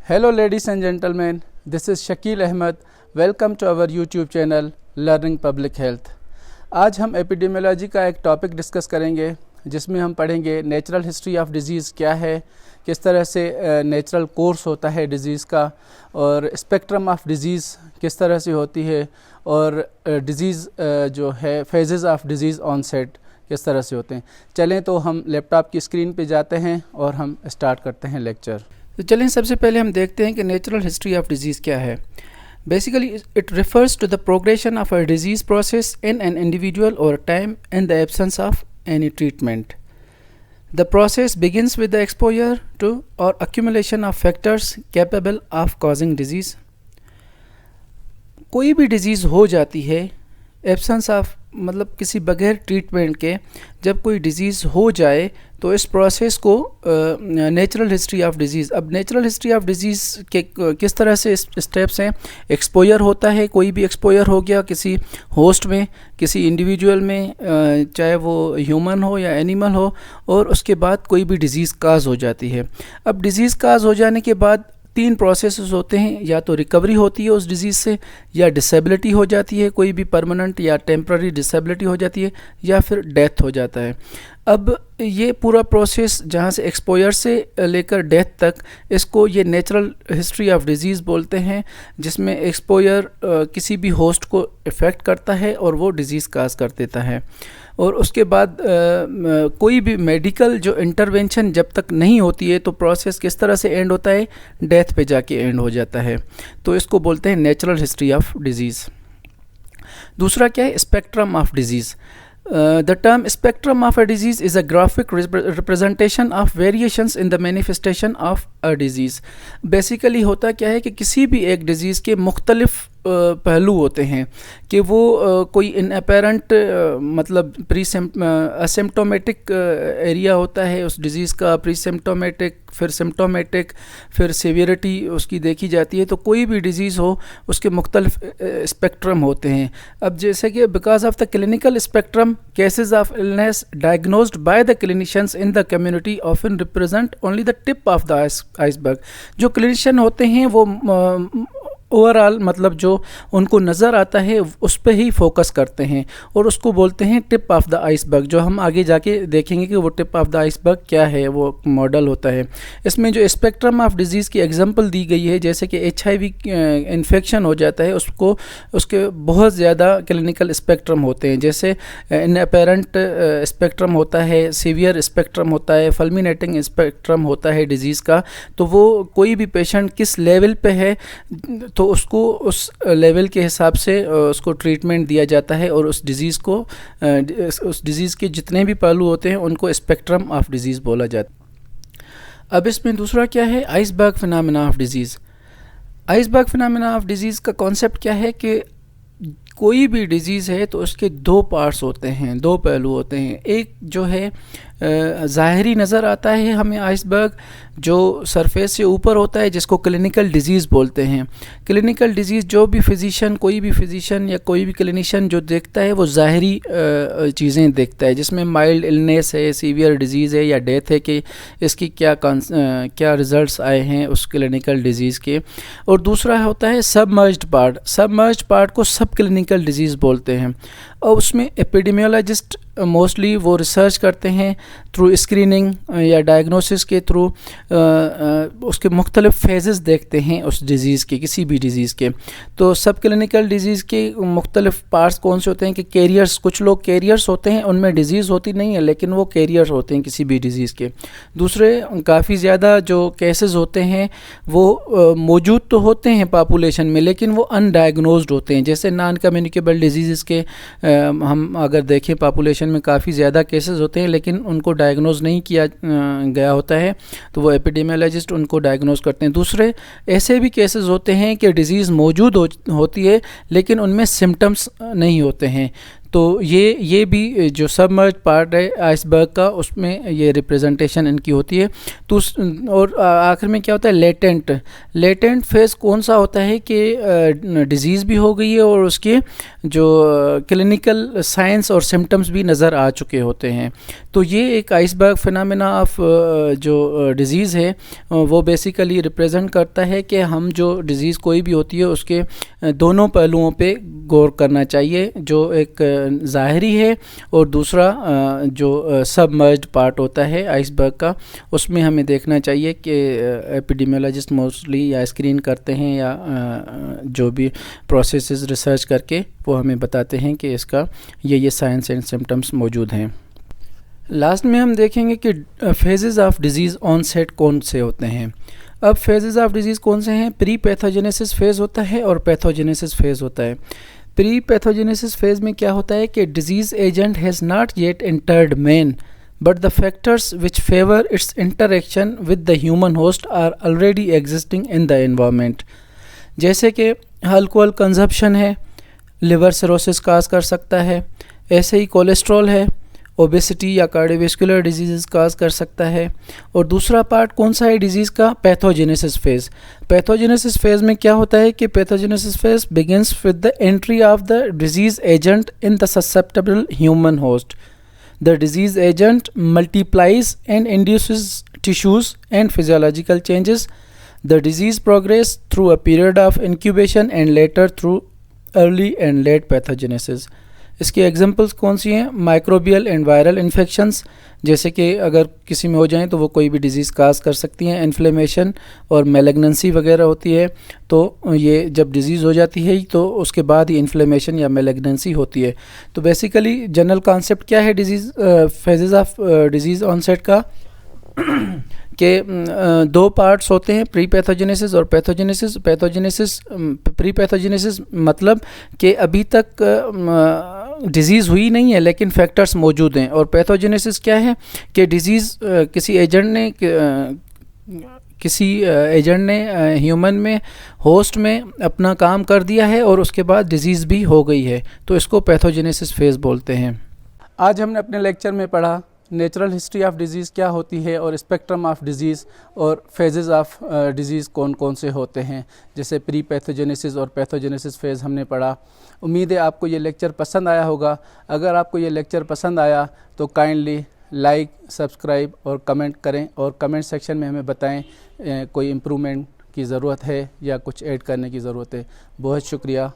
Hello ladies and gentlemen, this is Shakil Ahmed. Welcome to our YouTube channel Learning Public Health. आज हम epidemiology का एक topic discuss करेंगे जिसमें हम पढ़ेंगे नेचुरल हिस्ट्री ऑफ डिज़ीज़ क्या है, किस तरह से नेचुरल कोर्स होता है डिज़ीज़ का, और स्पेक्ट्रम ऑफ डिज़ीज़ किस तरह से होती है, और डिज़ीज़ जो है फेजेस ऑफ डिज़ीज़ ऑनसेट किस तरह से होते हैं। चलें तो हम लैपटॉप की स्क्रीन पे जाते हैं और हम स्टार्ट करते हैं लेक्चर। तो चलें सबसे पहले हम देखते हैं कि नेचुरल हिस्ट्री ऑफ डिज़ीज़ क्या है। Basically it refers to the progression of a disease process in an individual over time in the absence of any treatment. The process begins with the exposure to or accumulation of factors capable of causing disease. कोई भी disease हो जाती है absence of मतलब किसी बगैर treatment के। जब कोई डिज़ीज़ हो जाए तो इस प्रोसेस को नेचुरल हिस्ट्री ऑफ डिज़ीज़। अब नेचुरल हिस्ट्री ऑफ डिज़ीज़ के किस तरह से स्टेप्स हैं। एक्सपोजर होता है, कोई भी एक्सपोजर हो गया किसी होस्ट में, किसी इंडिविजुअल में, चाहे वो ह्यूमन हो या एनिमल हो, और उसके बाद कोई भी डिज़ीज़ काज हो जाती है। अब डिज़ीज़ काज हो जाने के बाद तीन प्रोसेसेस होते हैं, या तो रिकवरी होती है उस डिज़ीज़ से, या डिसेबिलिटी हो जाती है, कोई भी परमानेंट या टेम्प्ररी डिसेबिलिटी हो जाती है, या फिर डेथ हो जाता है। अब ये पूरा प्रोसेस जहाँ से एक्सपोजर से लेकर डेथ तक, इसको ये नेचुरल हिस्ट्री ऑफ डिज़ीज़ बोलते हैं, जिसमें एक्सपोजर किसी भी होस्ट को इफ़ेक्ट करता है और वो डिज़ीज़ काज कर देता है। और उसके बाद कोई भी मेडिकल जो इंटरवेंशन जब तक नहीं होती है तो प्रोसेस किस तरह से एंड होता है, डेथ पे जाके एंड हो जाता है। तो इसको बोलते हैं नेचुरल हिस्ट्री ऑफ डिज़ीज़। दूसरा क्या है, spectrum of disease. The term spectrum of a disease is a graphic representation of variations in the manifestation of a disease. Basically होता क्या है कि किसी भी एक डिज़ीज़ के मुख्तलिफ पहलू होते हैं कि वो कोई इनअपेरेंट मतलब असिम्प्टोमेटिक एरिया होता है उस डिज़ीज़ का, प्री सिम्प्टोमेटिक, फिर सिम्प्टोमेटिक, फिर सीवियरिटी उसकी देखी जाती है। तो कोई भी डिज़ीज़ हो उसके मुख्तलिफ स्पेक्ट्रम होते हैं। अब जैसे कि because of the clinical spectrum cases of illness diagnosed by the clinicians in the community often represent only the tip of the iceberg. जो क्लिनिशियन होते हैं वो ओवरऑल मतलब जो उनको नज़र आता है उस पर ही फोकस करते हैं और उसको बोलते हैं टिप ऑफ द आइसबर्ग। जो हम आगे जाके देखेंगे कि वो टिप ऑफ द आइसबर्ग क्या है, वो मॉडल होता है। इसमें जो स्पेक्ट्रम ऑफ डिज़ीज़ की एग्जांपल दी गई है, जैसे कि HIV इन्फेक्शन हो जाता है उसको, उसके बहुत ज़्यादा क्लिनिकल स्पेक्ट्रम होते हैं। जैसे इनअपेरेंट स्पेक्ट्रम होता है, सीवियर स्पेक्ट्रम होता है, फल्मिनेटिंग स्पेक्ट्रम होता है डिज़ीज़ का। तो वो कोई भी पेशेंट किस लेवल पे है तो उसको उस लेवल के हिसाब से उसको ट्रीटमेंट दिया जाता है, और उस डिज़ीज़ को उस डिज़ीज़ के जितने भी पहलू होते हैं उनको स्पेक्ट्रम ऑफ डिज़ीज़ बोला जाता है। अब इसमें दूसरा क्या है, iceberg phenomena of disease. Iceberg phenomena of disease का कॉन्सेप्ट क्या है कि कोई भी डिज़ीज़ है तो उसके दो पार्ट्स होते हैं, दो पहलू होते हैं। एक जो है ज़ाहिरी नज़र आता है हमें आइसबर्ग, जो सरफेस से ऊपर होता है, जिसको क्लिनिकल डिज़ीज़ बोलते हैं। क्लिनिकल डिज़ीज़ जो भी फिजिशियन, कोई भी फिजिशियन या कोई भी क्लिनिशियन जो देखता है वो ज़ाहिरी चीज़ें देखता है, जिसमें माइल्ड इलनेस है, सीवियर डिज़ीज़ है या डेथ है, कि इसकी क्या रिज़ल्ट्स आए हैं उस क्लिनिकल डिज़ीज़ के। और दूसरा होता है सबमर्ज्ड पार्ट। सबमर्ज्ड पार्ट को सब क्लिनिकल डिज़ीज़ बोलते हैं, और उसमें एपिडेमियोलॉजिस्ट मोस्टली वो रिसर्च करते हैं थ्रू स्क्रीनिंग या डायग्नोसिस के थ्रू, उसके मुख्तलिफ फेजेस देखते हैं उस डिज़ीज़ के, किसी भी डिज़ीज़ के। तो सब क्लिनिकल डिज़ीज़ के मुख्तलिफ पार्ट्स कौन से होते हैं कि कैरियर्स, कुछ लोग कैरियर्स होते हैं, उनमें डिज़ीज़ होती नहीं है लेकिन वो कैरियर्स होते हैं किसी भी डिज़ीज़ के। दूसरे काफ़ी ज़्यादा जो केसेस होते हैं वो मौजूद तो होते हैं पॉपुलेशन में लेकिन वो अनडायग्नोज्ड होते हैं। जैसे नॉन कम्युनिकेबल डिजीज़ के हम अगर देखें पॉपुलेशन में काफ़ी ज़्यादा केसेस होते हैं लेकिन उनको डायग्नोज नहीं किया गया होता है, तो वो एपिडेमियोलॉजिस्ट उनको डायग्नोज करते हैं। दूसरे ऐसे भी केसेस होते हैं कि डिज़ीज़ मौजूद होती है लेकिन उनमें सिम्टम्स नहीं होते हैं, तो ये भी जो सबमर्ज पार्ट है आइसबर्ग का, उसमें ये रिप्रेजेंटेशन इनकी होती है। तो और आखिर में क्या होता है, लेटेंट फेज कौन सा होता है कि डिजीज़ भी हो गई है और उसके जो क्लिनिकल साइंस और सिम्टम्स भी नज़र आ चुके होते हैं। तो ये एक आइसबर्ग फिनोमेना ऑफ जो डिज़ीज़ है वो बेसिकली रिप्रेजेंट करता है कि हम जो डिज़ीज़ कोई भी होती है उसके दोनों पहलुओं पे गौर करना चाहिए, जो एक ज़ाहरी है और दूसरा जो सबमर्ज्ड पार्ट होता है आइसबर्ग का, उसमें हमें देखना चाहिए कि एपिडेमियोलॉजिस्ट मोस्टली या स्क्रीन करते हैं या जो भी प्रोसेसेस रिसर्च करके वो हमें बताते हैं कि इसका ये साइंस एंड सिम्टम्स मौजूद हैं। लास्ट में हम देखेंगे कि फेजेस ऑफ डिज़ीज़ ऑनसेट कौन से होते हैं। अब फेजेस ऑफ डिज़ीज़ कौन से हैं, प्री पैथोजेनेसिस फेज़ होता है और पैथोजेनेसिस फेज़ होता है। प्री पैथोजेनेसिस फेज़ में क्या होता है कि disease agent has not yet entered man but the factors which favour its interaction with the human host are already existing in the environment. जैसे कि अल्कोहल कंजप्शन है, लिवर सिरोसिस काज कर सकता है, ऐसे ही कोलेस्ट्रॉल है, ओबेसिटी या कार्डियोवैस्कुलर डिजीज़ काज कर सकता है। और दूसरा पार्ट कौन सा है डिजीज़ का, पैथोजेनेसिस फेज़। पैथोजेनेसिस फेज़ में क्या होता है कि pathogenesis phase begins with the entry of the disease agent in the susceptible human host. The disease agent multiplies and induces tissues and physiological changes. The disease progress through a period of incubation and later through early and let pathogenesis. इसकी examples कौन सी हैं, microbial and viral infections, जैसे कि अगर किसी में हो जाएं तो वो कोई भी डिजीज़ काज कर सकती हैं। इन्फ्लेमेशन और मैलिग्नेंसी वगैरह होती है, तो ये जब डिजीज़ हो जाती है तो उसके बाद ही इन्फ्लेमेशन या मैलिग्नेंसी होती है। तो बेसिकली जनरल कॉन्सेप्ट क्या है disease phases of disease onset का कि दो पार्ट्स होते हैं, प्री पैथोजेनेसिस और पैथोजेनेसिस। प्री पैथोजेनेसिस मतलब कि अभी तक डिजीज़ हुई नहीं है लेकिन फैक्टर्स मौजूद हैं। और पैथोजेनेसिस क्या है कि डिजीज़ किसी एजेंट ने ह्यूमन में, होस्ट में अपना काम कर दिया है और उसके बाद डिजीज़ भी हो गई है, तो इसको पैथोजेनेसिस फेज़ बोलते हैं। आज हमने अपने लेक्चर में पढ़ा नेचुरल हिस्ट्री ऑफ डिज़ीज़ क्या होती है और स्पेक्ट्रम ऑफ डिज़ीज़ और फेजेस ऑफ डिज़ीज़ कौन कौन से होते हैं, जैसे प्री पैथोजेनेसिस और पैथोजेनेसिस फेज़ हमने पढ़ा। उम्मीद है आपको ये लेक्चर पसंद आया होगा। अगर आपको ये लेक्चर पसंद आया तो काइंडली लाइक, सब्सक्राइब और कमेंट करें और कमेंट सेक्शन में हमें बताएं कोई इम्प्रूवमेंट की ज़रूरत है या कुछ ऐड करने की ज़रूरत है। बहुत शुक्रिया।